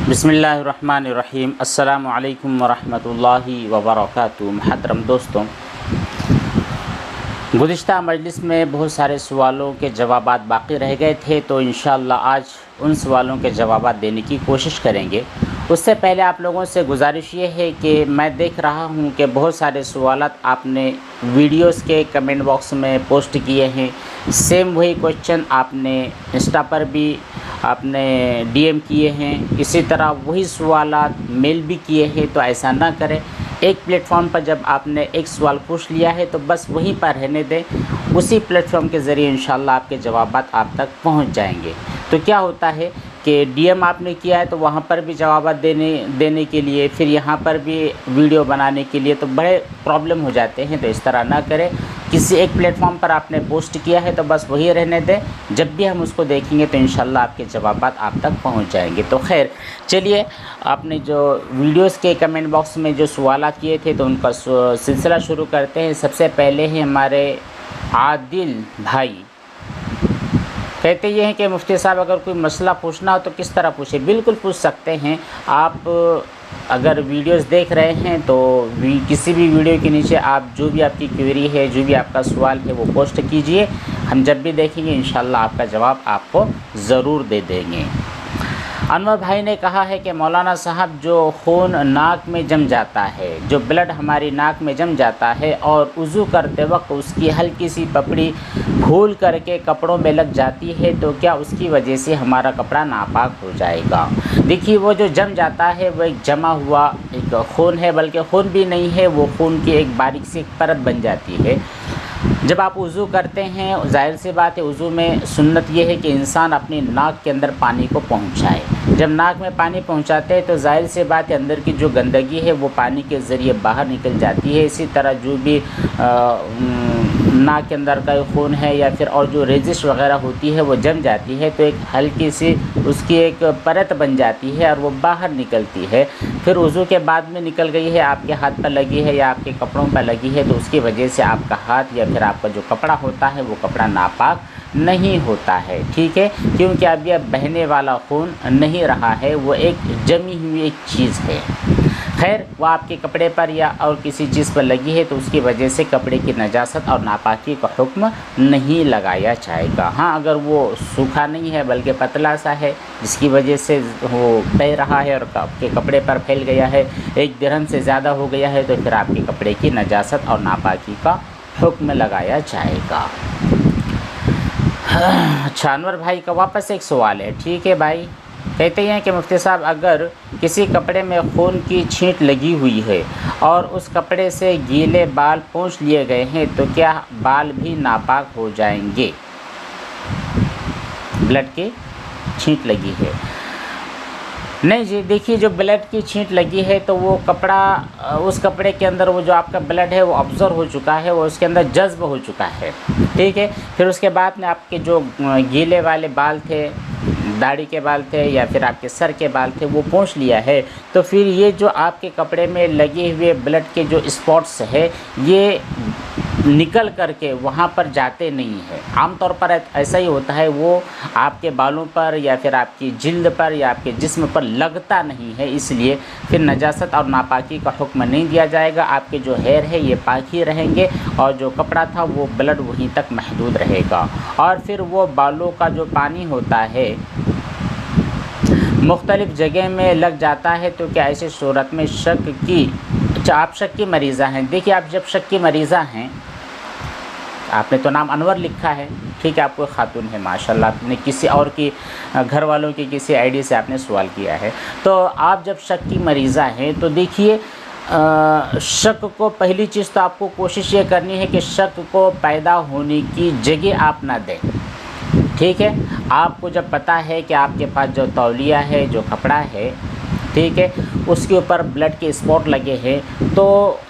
बिस्मिल्लाहिर्रहमानिर्रहीम। अस्सलामु अलैकुम वरहमतुल्लाहि वबरकातुहू। मुहतरम दोस्तों, गुज़िश्ता मजलिस में बहुत सारे सवालों के जवाबात बाकी रह गए थे, तो इंशाअल्लाह आज उन सवालों के जवाबात देने की कोशिश करेंगे। उससे पहले आप लोगों से गुजारिश ये है कि मैं देख रहा हूँ कि बहुत सारे सवालात आपने वीडियोस के कमेंट बॉक्स में पोस्ट किए हैं। सेम वही क्वेश्चन आपने इंस्टा पर भी आपने डीएम किए हैं, इसी तरह वही सवालात मेल भी किए हैं। तो ऐसा ना करें, एक प्लेटफॉर्म पर जब आपने एक सवाल पूछ लिया है तो बस वहीं पर रहने दें। उसी प्लेटफॉर्म के ज़रिए इंशाअल्लाह आपके जवाबात आप तक पहुंच जाएंगे। तो क्या होता है कि डीएम आपने किया है तो वहाँ पर भी जवाबात देने के लिए, फिर यहाँ पर भी वीडियो बनाने के लिए तो बड़े प्रॉब्लम हो जाते हैं। तो इस तरह ना करें। किसी एक प्लेटफॉर्म पर आपने पोस्ट किया है तो बस वही रहने दें। जब भी हम उसको देखेंगे तो इंशाअल्लाह आपके जवाबात आप तक पहुँच जाएंगे। तो खैर चलिए, आपने जो वीडियोस के कमेंट बॉक्स में जो सवालात किए थे तो उनका सिलसिला शुरू करते हैं। सबसे पहले हैं हमारे आदिल भाई, कहते ये हैं कि मुफ्ती साहब अगर कोई मसला पूछना हो तो किस तरह पूछे। बिल्कुल पूछ सकते हैं आप। अगर वीडियोस देख रहे हैं तो किसी भी वीडियो के नीचे आप जो भी आपकी क्वेरी है, जो भी आपका सवाल है वो पोस्ट कीजिए। हम जब भी देखेंगे इंशाअल्लाह आपका जवाब आपको ज़रूर दे देंगे। अनवर भाई ने कहा है कि मौलाना साहब, जो खून नाक में जम जाता है, जो ब्लड हमारी नाक में जम जाता है और वज़ू करते वक्त उसकी हल्की सी पपड़ी भूल करके कपड़ों में लग जाती है, तो क्या उसकी वजह से हमारा कपड़ा नापाक हो जाएगा? देखिए, वो जो जम जाता है वो एक जमा हुआ एक खून है, बल्कि खून भी नहीं है, वो खून की एक बारीक सी परत बन जाती है। जब आप वज़ू करते हैं, ज़ाहिर सी बात है वज़ू में सुन्नत ये है कि इंसान अपनी नाक के अंदर पानी को पहुंचाए। जब नाक में पानी पहुंचाते हैं तो ज़ाहिर सी बात है अंदर की जो गंदगी है वो पानी के ज़रिए बाहर निकल जाती है। इसी तरह जो भी नाक के अंदर का खून है या फिर और जो रेजिश वगैरह होती है वो जम जाती है, तो एक हल्की सी उसकी एक परत बन जाती है और वो बाहर निकलती है। फिर वज़ू के बाद में निकल गई है, आपके हाथ पर लगी है या आपके कपड़ों पर लगी है, तो उसकी वजह से आपका हाथ या फिर आपका जो कपड़ा होता है वो कपड़ा नापाक नहीं होता है। ठीक है, क्योंकि अब यह बहने वाला खून नहीं रहा है, वो एक जमी हुई एक चीज़ है। खैर, वो आपके कपड़े पर या और किसी चीज़ पर लगी है तो उसकी वजह से कपड़े की नजासत और नापाकी का हुक्म नहीं लगाया जाएगा। हाँ, अगर वो सूखा नहीं है बल्कि पतला सा है जिसकी वजह से वो बह रहा है और आपके कपड़े पर फैल गया है, एक दिरहम से ज़्यादा हो गया है, तो फिर आपके कपड़े की नजासत और नापाकी का हुक्म लगाया जाएगा। अच्छा, अनवर भाई का वापस एक सवाल है। ठीक है भाई, कहते हैं कि मुफ्ती साहब, अगर किसी कपड़े में खून की छींट लगी हुई है और उस कपड़े से गीले बाल पोंछ लिए गए हैं तो क्या बाल भी नापाक हो जाएंगे? ब्लड की छींट लगी है। नहीं जी, देखिए, जो ब्लड की छींट लगी है तो वो कपड़ा, उस कपड़े के अंदर वो जो आपका ब्लड है वो ऑब्ज़र्व हो चुका है, वो उसके अंदर जज्ब हो चुका है। ठीक है, फिर उसके बाद में आपके जो गीले वाले बाल थे, दाढ़ी के बाल थे या फिर आपके सर के बाल थे, वो पोंछ लिया है, तो फिर ये जो आपके कपड़े में लगे हुए ब्लड के जो स्पॉट्स है ये निकल करके वहाँ पर जाते नहीं है। आमतौर पर ऐसा ही होता है, वो आपके बालों पर या फिर आपकी जिल्द पर या आपके जिस्म पर लगता नहीं है, इसलिए फिर नजासत और नापाकी का हुक्म नहीं दिया जाएगा। आपके जो हेयर है ये पाक ही रहेंगे और जो कपड़ा था वो ब्लड वहीं तक महदूद रहेगा। और फिर वो बालों का जो पानी होता है मुख्तलिफ़ जगह में लग जाता है, तो क्या ऐसी सूरत में शक की, अच्छा आप शक की मरीज़ा हैं। देखिए, आप जब शक की मरीज़ा हैं, आपने तो नाम अनवर लिखा है, ठीक है, आपको खातून है माशाल्लाह, आपने किसी और की घर वालों की किसी आईडी से आपने सवाल किया है, तो आप जब शक की मरीज़ा हैं तो देखिए, शक को पहली चीज़ तो आपको कोशिश ये करनी है कि शक को पैदा होने की जगह आप ना दें। ठीक है, आपको जब पता है कि आपके पास जो तौलिया है, जो कपड़ा है, ठीक है, उसके ऊपर ब्लड के स्पॉट लगे हैं, तो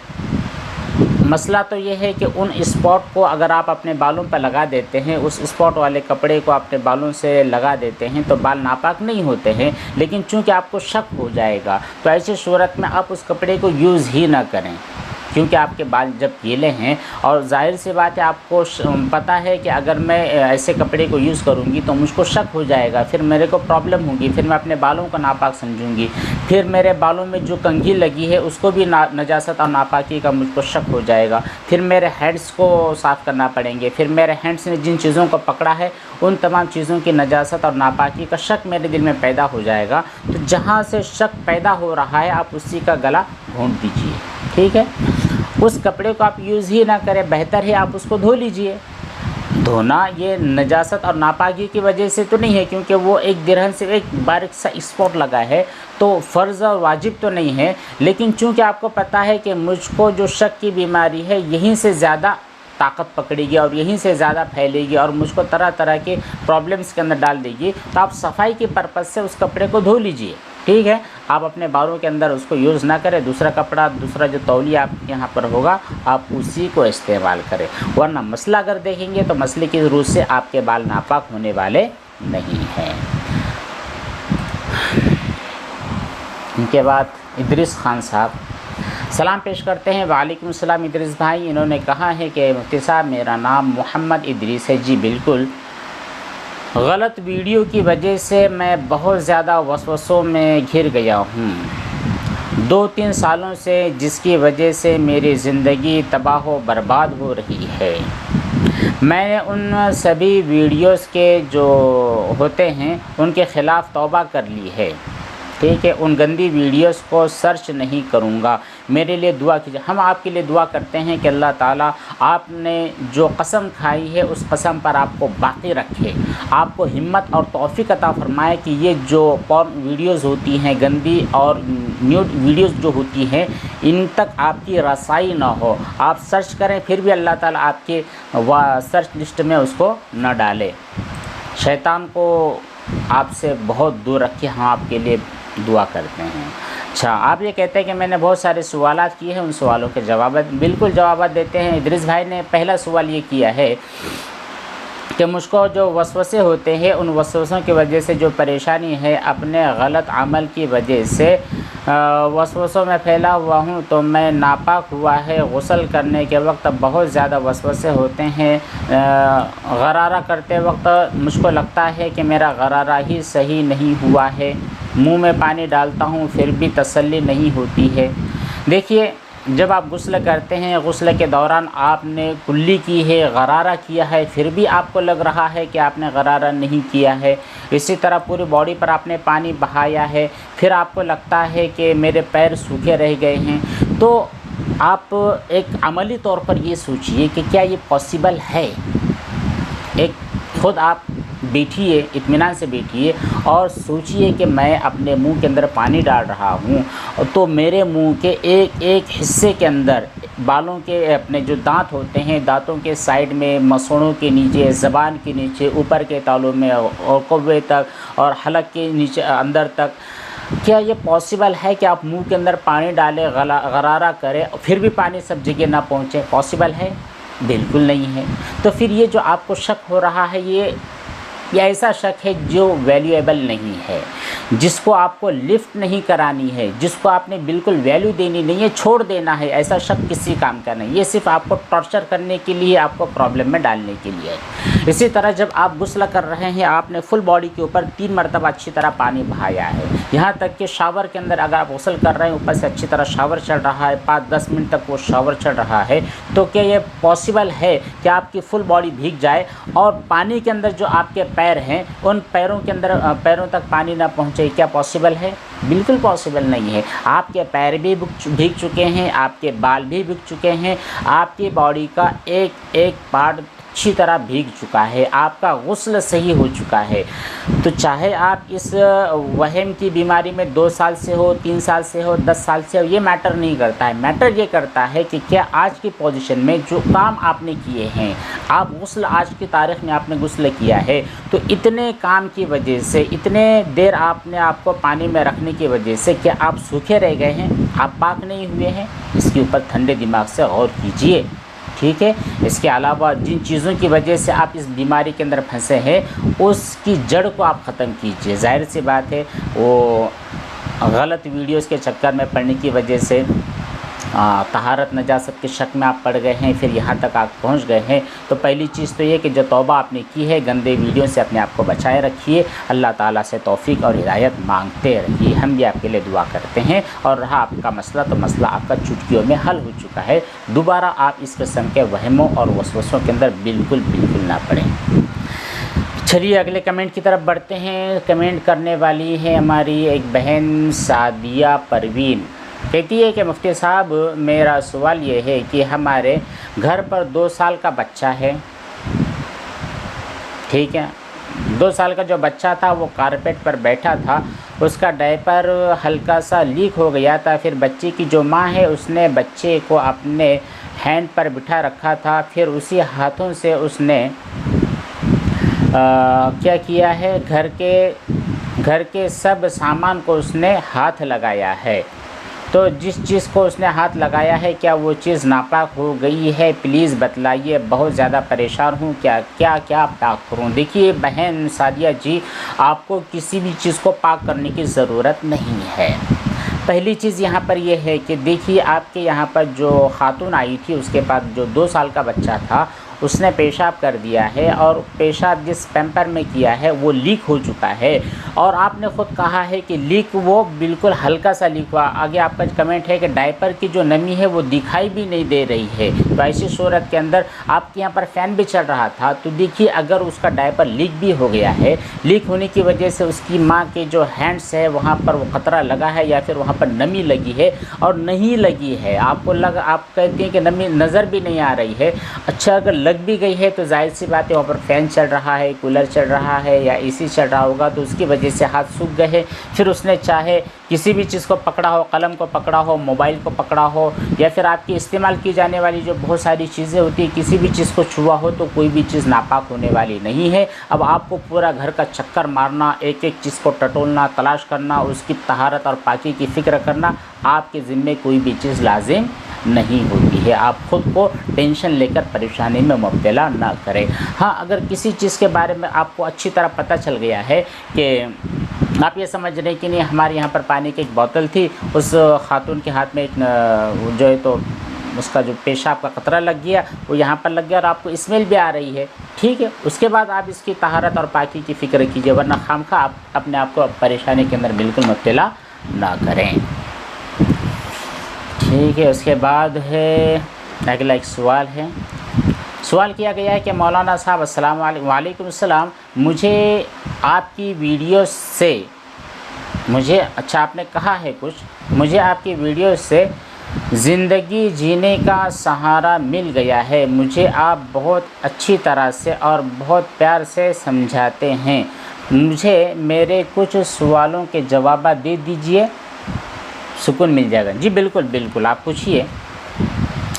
मसला तो ये है कि उन स्पॉट को अगर आप अपने बालों पर लगा देते हैं, उस स्पॉट वाले कपड़े को अपने बालों से लगा देते हैं तो बाल नापाक नहीं होते हैं। लेकिन चूंकि आपको शक हो जाएगा तो ऐसी सूरत में आप उस कपड़े को यूज़ ही ना करें। क्योंकि आपके बाल जब गीले हैं, और जाहिर सी बात है आपको पता है कि अगर मैं ऐसे कपड़े को यूज़ करूँगी तो मुझको शक हो जाएगा, फिर मेरे को प्रॉब्लम होगी, फिर मैं अपने बालों को नापाक समझूंगी, फिर मेरे बालों में जो कंघी लगी है उसको भी नजासत और नापाकी का मुझको शक हो जाएगा, फिर मेरे हैंड्स को साफ़ करना पड़ेंगे, फिर मेरे हैंड्स ने जिन चीज़ों को पकड़ा है उन तमाम चीज़ों की नजासत और नापाकी का शक मेरे दिल में पैदा हो जाएगा। तो जहाँ से शक पैदा हो रहा है आप उसी का गला घोंट दीजिए, ठीक है। उस कपड़े को आप यूज़ ही ना करें, बेहतर है आप उसको धो लीजिए। धोना ये नजासत और नापाकी की वजह से तो नहीं है, क्योंकि वो एक दिरहन से एक बारीक सा स्पॉट लगा है, तो फ़र्ज़ और वाजिब तो नहीं है। लेकिन चूँकि आपको पता है कि मुझको जो शक की बीमारी है यहीं से ज़्यादा ताकत पकड़ेगी और यहीं से ज़्यादा फैलेगी और मुझको तरह तरह के प्रॉब्लम्स के अंदर डाल देगी, तो आप सफाई की पर्पज़ से उस कपड़े को धो लीजिए, ठीक है। आप अपने बालों के अंदर उसको यूज़ ना करें, दूसरा कपड़ा, दूसरा जो तौलिया आपके यहाँ पर होगा आप उसी को इस्तेमाल करें। वरना मसला अगर देखेंगे तो मसले की ज़रूरत से आपके बाल नापाक होने वाले नहीं हैं। इनके बाद इदरीस खान साहब सलाम पेश करते हैं। वालेकुम सलाम इदरीस भाई। इन्होंने कहा है कि मुफ्ती साहब मेरा नाम मोहम्मद इदरीस है। जी बिल्कुल, गलत वीडियो की वजह से मैं बहुत ज़्यादा वसवसों में घिर गया हूँ 2-3 सालों से, जिसकी वजह से मेरी ज़िंदगी तबाह व बर्बाद हो रही है। मैंने उन सभी वीडियोस के जो होते हैं उनके ख़िलाफ़ तौबा कर ली है, ठीक है। उन गंदी वीडियोस को सर्च नहीं करूँगा। मेरे लिए दुआ कीजिए। हम आपके लिए दुआ करते हैं कि अल्लाह ताला आपने जो कसम खाई है उस कसम पर आपको बाकी रखे, आपको हिम्मत और तौफीक अता फ़रमाए कि ये जो पॉर्न वीडियोज़ होती हैं गंदी और न्यूड वीडियोज़ जो होती हैं इन तक आपकी रसाई ना हो। आप सर्च करें फिर भी अल्लाह ताला आपके सर्च लिस्ट में उसको न डाले। शैतान को आपसे बहुत दूर रखे, हम आपके लिए दुआ करते हैं। अच्छा, आप ये कहते हैं कि मैंने बहुत सारे सवालात किए हैं, उन सवालों के जवाब बिल्कुल जवाब देते हैं। इदरीस भाई ने पहला सवाल ये किया है कि मुझको जो वसवसे होते हैं उन वसवसों की वजह से जो परेशानी है अपने गलत अमल की वजह से वसवसों में फैला हुआ हूँ, तो मैं नापाक हुआ है। गुस्ल करने के वक्त बहुत ज़्यादा वसवसे होते हैं। गरारा करते वक्त मुझको लगता है कि मेरा गरारा ही सही नहीं हुआ है। मुंह में पानी डालता हूँ फिर भी तसल्ली नहीं होती है। देखिए, जब आप गुस्ल करते हैं, गुस्ल के दौरान आपने कुल्ली की है, गरारा किया है, फिर भी आपको लग रहा है कि आपने गरारा नहीं किया है। इसी तरह पूरी बॉडी पर आपने पानी बहाया है, फिर आपको लगता है कि मेरे पैर सूखे रह गए हैं, तो आप एक अमली तौर पर ये सोचिए कि क्या ये पॉसिबल है। एक खुद आप बैठिए, इत्मीनान से बैठिए और सोचिए कि मैं अपने मुंह के अंदर पानी डाल रहा हूँ, तो मेरे मुंह के एक एक हिस्से के अंदर बालों के अपने जो दांत होते हैं, दांतों के साइड में, मसूड़ों के नीचे, ज़बान के नीचे, ऊपर के तालुओं में और कब्बे तक और हलक के नीचे अंदर तक, क्या ये पॉसिबल है कि आप मुंह के अंदर पानी डालें, गरारा करें, फिर भी पानी सब जगह ना पहुँचे? पॉसिबल है? बिल्कुल नहीं है। तो फिर ये जो आपको शक हो रहा है ये ऐसा शक है जो वैल्यूएबल नहीं है, जिसको आपको लिफ्ट नहीं करानी है, जिसको आपने बिल्कुल वैल्यू देनी नहीं है, छोड़ देना है। ऐसा शक किसी काम का नहीं, ये सिर्फ आपको टॉर्चर करने के लिए, आपको प्रॉब्लम में डालने के लिए है। इसी तरह जब आप गुस्ल कर रहे हैं, आपने फुल बॉडी के ऊपर 3 मरतबा अच्छी तरह पानी बहाया है, यहाँ तक कि शावर के अंदर अगर आप गुस्ल कर रहे हैं, ऊपर से अच्छी तरह शावर चल रहा है, 5-10 मिनट तक वो शावर चल रहा है, तो क्या ये पॉसिबल है कि आपकी फुल बॉडी भीग जाए और पानी के अंदर जो आपके पैर हैं उन पैरों के अंदर पैरों तक पानी ना पहुंचे? क्या पॉसिबल है? बिल्कुल पॉसिबल नहीं है। आपके पैर भी भीग चुके हैं, आपके बाल भी भीग चुके हैं, आपकी बॉडी का एक एक पार्ट अच्छी तरह भीग चुका है, आपका गुस्ल सही हो चुका है। तो चाहे आप इस वहम की बीमारी में 2 साल से हो, 3 साल से हो, 10 साल से हो, ये मैटर नहीं करता है। मैटर ये करता है कि क्या आज की पोजीशन में जो काम आपने किए हैं, आप गुस्ल आज की तारीख़ में आपने गुस्ल किया है, तो इतने काम की वजह से, इतने देर आपने आपको पानी में रखने की वजह से क्या आप सूखे रह गए हैं? आप पाक नहीं हुए हैं? इसके ऊपर ठंडे दिमाग से गौर कीजिए, ठीक है। इसके अलावा जिन चीज़ों की वजह से आप इस बीमारी के अंदर फंसे हैं उसकी जड़ को आप ख़त्म कीजिए। जाहिर सी बात है वो गलत वीडियोस के चक्कर में पड़ने की वजह से तहारत नजासत के शक में आप पड़ गए हैं, फिर यहाँ तक आप पहुँच गए हैं, तो पहली चीज़ तो ये कि जो तौबा आपने की है गंदे वीडियो से अपने आप को बचाए रखिए। अल्लाह ताला से तौफीक और हिदायत मांगते रहिए। हम भी आपके लिए दुआ करते हैं। और रहा आपका मसला, तो मसला आपका चुटकियों में हल हो चुका है। दोबारा आप इस किस्म के वहमों और वसवसों के अंदर बिल्कुल ना पड़ें। चलिए अगले कमेंट की तरफ बढ़ते हैं। कमेंट करने वाली है हमारी एक बहन सादिया परवीन। कहती है कि मुफ्ती साहब, मेरा सवाल ये है कि हमारे घर पर 2 साल का बच्चा है, ठीक है। 2 साल का जो बच्चा था वो कारपेट पर बैठा था, उसका डायपर हल्का सा लीक हो गया था। फिर बच्चे की जो माँ है उसने बच्चे को अपने हैंड पर बिठा रखा था, फिर उसी हाथों से उसने क्या किया है, घर के सब सामान को उसने हाथ लगाया है। तो जिस चीज़ को उसने हाथ लगाया है, क्या वो चीज़ नापाक हो गई है? प्लीज़ बतलाइए, बहुत ज़्यादा परेशान हूँ, क्या पाक करूँ? देखिए बहन सादिया जी, आपको किसी भी चीज़ को पाक करने की ज़रूरत नहीं है। पहली चीज़ यहाँ पर यह है कि देखिए आपके यहाँ पर जो खातून आई थी, उसके पास जो 2 साल का बच्चा था, उसने पेशाब कर दिया है और पेशाब जिस पैम्पर में किया है वो लीक हो चुका है। और आपने ख़ुद कहा है कि लीक वो बिल्कुल हल्का सा लीक हुआ। आगे आपका कमेंट है कि डायपर की जो नमी है वो दिखाई भी नहीं दे रही है। तो ऐसी सूरत के अंदर आपके यहाँ पर फ़ैन भी चल रहा था, तो देखिए अगर उसका डायपर लीक भी हो गया है, लीक होने की वजह से उसकी माँ के जो हैंड्स है वहाँ पर वो ख़तरा लगा है या फिर वहाँ पर नमी लगी है और नहीं लगी है, आप कहती हैं कि नमी नज़र भी नहीं आ रही है। अच्छा, अगर लग भी गई है तो जाहिर सी बात है वहाँ पर फ़ैन चल रहा है, कूलर चल रहा है या एसी चल रहा होगा, तो उसकी वजह से हाथ सूख गए हैं। फिर उसने चाहे किसी भी चीज़ को पकड़ा हो, कलम को पकड़ा हो, मोबाइल को पकड़ा हो या फिर आपकी इस्तेमाल की जाने वाली जो बहुत सारी चीज़ें होती हैं, किसी भी चीज़ को छुआ हो तो कोई भी चीज़ नापाक होने वाली नहीं है। अब आपको पूरा घर का चक्कर मारना, एक एक चीज़ को टटोलना, तलाश करना, उसकी तहारत और पाकी की फ़िक्र करना, आपके ज़िम्मे कोई भी चीज़ लाजिम नहीं होती है। आप ख़ुद को टेंशन लेकर परेशानी में मुब्तला ना करें। हाँ, अगर किसी चीज़ के बारे में आपको अच्छी तरह पता चल गया है कि आप ये समझ रहे हैं कि नहीं, हमारे यहाँ पर पानी की एक बोतल थी, उस खातून के हाथ में एक जो है तो उसका जो पेशाब का कतरा लग गया, वो यहाँ पर लग गया और आपको स्मेल भी आ रही है, ठीक है। उसके बाद आप इसकी तहारत और पाकी की फ़िक्र कीजिए, वरना खामखा आप अपने आप को परेशानी के अंदर बिल्कुल मुब्तला ना करें, ठीक है। उसके बाद है अगला एक सवाल है। सवाल किया गया है कि मौलाना साहब अस्सलाम वालेकुम सलाम, मुझे आपकी वीडियो से अच्छा आपने कहा है कुछ, मुझे आपकी वीडियो से ज़िंदगी जीने का सहारा मिल गया है। मुझे आप बहुत अच्छी तरह से और बहुत प्यार से समझाते हैं। मुझे मेरे कुछ सवालों के जवाब दे दीजिए, सुकून मिल जाएगा। जी बिल्कुल बिल्कुल, आप पूछिए।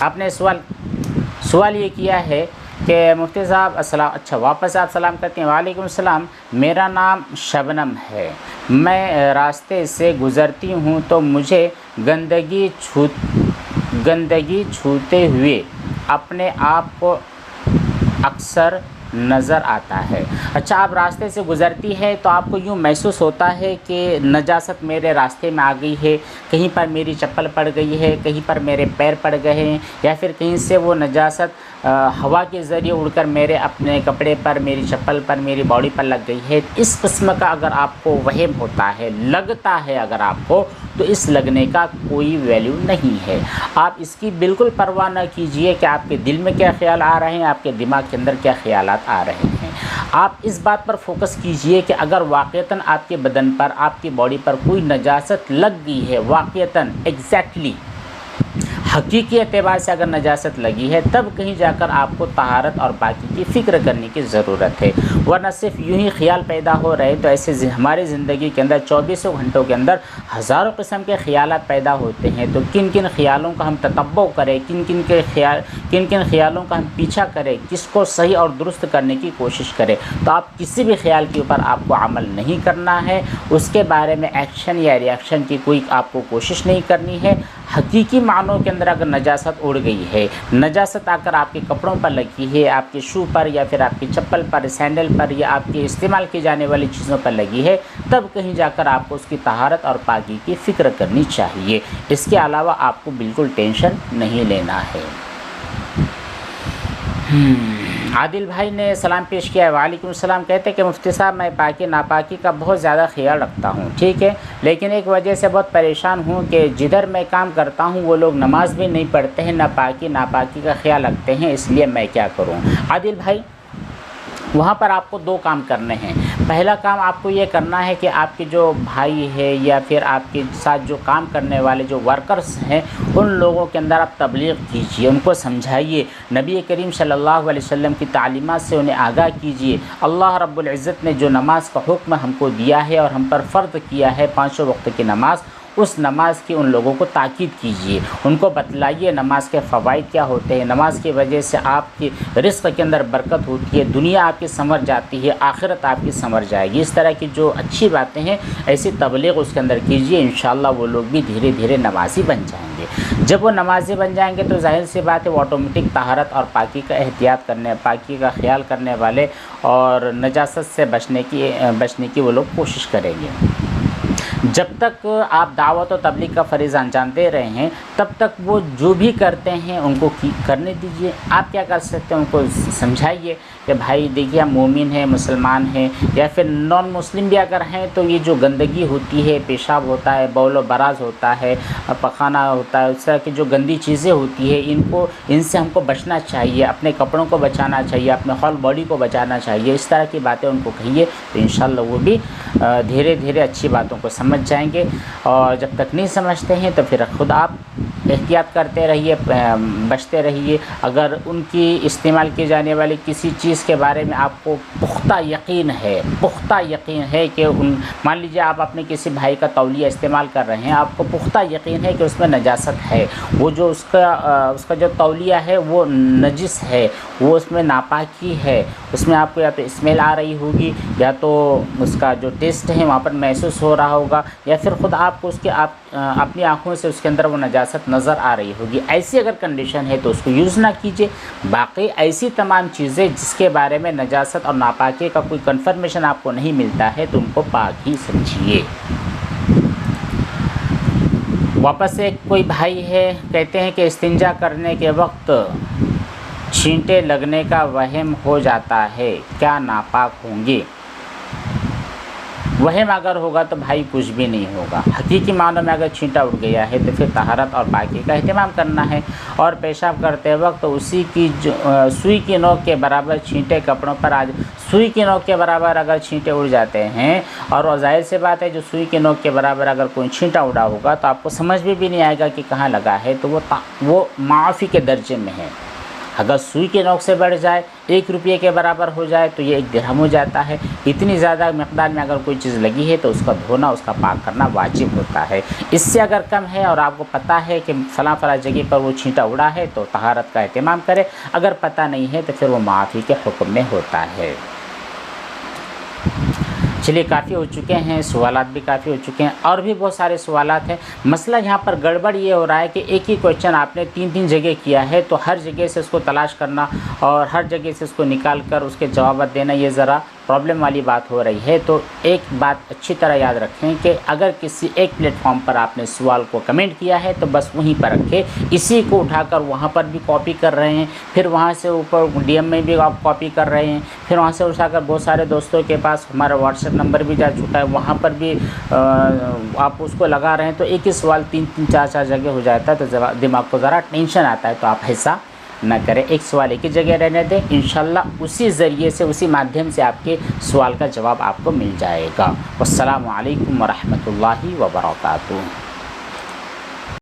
आपने सवाल ये किया है कि मुफ्ती साहब अस्सलाम, अच्छा वापस आप सलाम करते हैं। वालेकुम सलाम, मेरा नाम शबनम है, मैं रास्ते से गुज़रती हूँ तो मुझे गंदगी छूते हुए अपने आप को अक्सर नज़र आता है। अच्छा, आप रास्ते से गुज़रती है तो आपको यूँ महसूस होता है कि नजासत मेरे रास्ते में आ गई है, कहीं पर मेरी चप्पल पड़ गई है, कहीं पर मेरे पैर पड़ गए हैं, या फिर कहीं से वो नजासत हवा के ज़रिए उड़कर मेरे अपने कपड़े पर, मेरी चप्पल पर, मेरी बॉडी पर लग गई है। इस किस्म का अगर आपको वहम होता है, लगता है अगर आपको, तो इस लगने का कोई वैल्यू नहीं है। आप इसकी बिल्कुल परवाह न कीजिए कि आपके दिल में क्या ख्याल आ रहे हैं, आपके दिमाग के अंदर क्या ख्यालात आ रहे हैं। आप इस बात पर फोकस कीजिए कि अगर वाक़तन आपके बदन पर, आपकी बॉडी पर कोई नजासत लग गई है, वाक़तन एग्जैक्टली हकीकी एतबार से अगर नजासत लगी है, तब कहीं जाकर आपको तहारत और पाकी की फ़िक्र करने की ज़रूरत है। वरना सिर्फ यूं ही ख्याल पैदा हो रहे तो ऐसे हमारी ज़िंदगी के अंदर 24 घंटों के अंदर हज़ारों किस्म के ख्यालात पैदा होते हैं। तो किन किन ख्यालों का हम ततब्बो करें, किन किन ख्यालों का हम पीछा करें, किसको सही और दुरुस्त करने की कोशिश करें। तो आप किसी भी ख्याल के ऊपर आपको अमल नहीं करना है, उसके बारे में एक्शन या रिएक्शन की कोई आपको कोशिश नहीं करनी है। हकीकी मानों के अंदर अगर नजासत उड़ गई है, नजासत आकर आपके कपड़ों पर लगी है, आपके शू पर या फिर आपकी चप्पल पर, सैंडल पर या आपके इस्तेमाल की जाने वाली चीज़ों पर लगी है, तब कहीं जाकर आपको उसकी तहारत और पाकी की फ़िक्र करनी चाहिए। इसके अलावा आपको बिल्कुल टेंशन नहीं लेना है। आदिल भाई ने सलाम पेश किया है। वालेकुम सलाम। कहते हैं कि मुफ्ती साहब, मैं पाकी नापाकी का बहुत ज़्यादा ख्याल रखता हूँ, ठीक है, लेकिन एक वजह से बहुत परेशान हूँ कि जिधर मैं काम करता हूँ वो लोग नमाज भी नहीं पढ़ते हैं, नापाकी का ख्याल रखते हैं, इसलिए मैं क्या करूँ। आदिल भाई, वहाँ पर आपको दो काम करने हैं। पहला काम आपको ये करना है कि आपके जो भाई है या फिर आपके साथ जो काम करने वाले जो वर्कर्स हैं, उन लोगों के अंदर आप तबलीग कीजिए, उनको समझाइए, नबी करीम सल्लल्लाहु अलैहि वसल्लम की तालीमात से उन्हें आगाह कीजिए। अल्लाह रब्बुल इज़्ज़त ने जो नमाज का हुक्म हमको दिया है और हम पर फ़र्ज़ किया है 5 वक्त की नमाज, उस नमाज की उन लोगों को ताकीद कीजिए, उनको बतलाइए नमाज के फ़वाइद क्या होते हैं। नमाज की वजह से आपकी रिज़्क़ के अंदर बरकत होती है, दुनिया आपकी संवर जाती है, आखिरत आपकी संवर जाएगी। इस तरह की जो अच्छी बातें हैं, ऐसी तबलीग उसके अंदर कीजिए। इंशाअल्लाह वो लोग भी धीरे धीरे नमाज़ी बन जाएंगे। जब वो नमाज़ी बन जाएंगे तो ज़ाहिर सी बात है वो ऑटोमेटिक तहारत और पाकी का एहतियात करने, पाकी का ख्याल करने वाले और नजासत से बचने की वो लोग कोशिश करेंगे। जब तक आप दावत और तबलीग का फ़रीज़ा अंजाम दे रहे हैं, तब तक वो जो भी करते हैं उनको करने दीजिए। आप क्या कर सकते हैं, उनको समझाइए कि भाई देखिए हम मोमिन हैं, मुसलमान हैं, या फिर नॉन मुस्लिम भी अगर हैं तो ये जो गंदगी होती है, पेशाब होता है, बौल और बराज होता है, पखाना होता है, उस तरह की जो गंदी चीज़ें होती है, इनसे हमको बचना चाहिए, अपने कपड़ों को बचाना चाहिए, अपने होल बॉडी को बचाना चाहिए। इस तरह की बातें उनको कहिए तो इंशाअल्लाह वो भी धीरे धीरे अच्छी बातों को समझ जाएंगे। और जब तक नहीं समझते हैं तो फिर ख़ुद आप एहतियात करते रहिए, बचते रहिए। अगर उनकी इस्तेमाल की जाने वाली किसी चीज़ के बारे में आपको पुख्ता यकीन है कि मान लीजिए आप अपने किसी भाई का तौलिया इस्तेमाल कर रहे हैं, आपको पुख्ता यकीन है कि उसमें नजासत है, वो जो उसका जो तौलिया है वो नजिस है, वो उसमें नापाकी है, उसमें आपको या तो स्मेल आ रही होगी या तो उसका जो टेस्ट है वहाँ पर महसूस हो रहा होगा, या फिर ख़ुद आपको अपनी आँखों से उसके अंदर वो नजासत नज़र आ रही होगी। ऐसी अगर कंडीशन है तो उसको यूज़ ना कीजिए। बाकी ऐसी तमाम चीज़ें जिसके बारे में नजासत और नापाकी का कोई कंफर्मेशन आपको नहीं मिलता है तो उनको पाक ही समझिए। वापस से कोई भाई है, कहते हैं कि इस्तिंजा करने के वक्त छींटे लगने का वहम हो जाता है, क्या नापाक होंगे? वहम अगर होगा तो भाई कुछ भी नहीं होगा। हकीकी मानों में अगर छींटा उड़ गया है तो फिर तहारत और पाकी का एहतमाम करना है, और पेशाब करते वक्त तो उसी की सुई की नोक के बराबर छींटे कपड़ों पर सुई की नोक के बराबर अगर छींटे उड़ जाते हैं, और ज़ाहिर सी बात है जो सुई की नोक के बराबर अगर कोई छींटा उड़ा होगा तो आपको समझ में भी नहीं आएगा कि कहाँ लगा है, तो वो माफ़ी के दर्जे में है। अगर सुई के नोक से बढ़ जाए, 1 रुपये के बराबर हो जाए तो ये 1 दिरहम हो जाता है। इतनी ज़्यादा मकदार में अगर कोई चीज़ लगी है तो उसका धोना, उसका पाक करना वाजिब होता है। इससे अगर कम है और आपको पता है कि फ़लाँ जगह पर वो छींटा उड़ा है तो तहारत का एहतमाम करें। अगर पता नहीं है तो फिर वो माफ़ी के हुक्म में होता है। चलिए, काफ़ी हो चुके हैं, सवालात भी काफ़ी हो चुके हैं, और भी बहुत सारे सवालात हैं। मसला यहाँ पर गड़बड़ ये हो रहा है कि एक ही क्वेश्चन आपने 3 जगह किया है, तो हर जगह से उसको तलाश करना और हर जगह से उसको निकाल कर उसके जवाब देना, ये ज़रा प्रॉब्लम वाली बात हो रही है। तो एक बात अच्छी तरह याद रखें कि अगर किसी एक प्लेटफॉर्म पर आपने सवाल को कमेंट किया है तो बस वहीं पर रखें। इसी को उठाकर वहाँ पर भी कॉपी कर रहे हैं, फिर वहाँ से ऊपर DM में भी आप कॉपी कर रहे हैं, फिर वहाँ से उठाकर बहुत सारे दोस्तों के पास हमारा व्हाट्सएप नंबर भी जा चुका है, वहाँ पर भी आप उसको लगा रहे हैं, तो एक ही सवाल 3-3, 4-4 जगह हो जाता है, तो दिमाग को ज़रा टेंशन आता है। तो आप ऐसा न करें, एक सवाल एक ही जगह रहने दें, इंशाल्लाह उसी ज़रिए से, उसी माध्यम से आपके सवाल का जवाब आपको मिल जाएगा। वस्सलामु अलैकुम वरहमतुल्लाहि वबरकातुहू।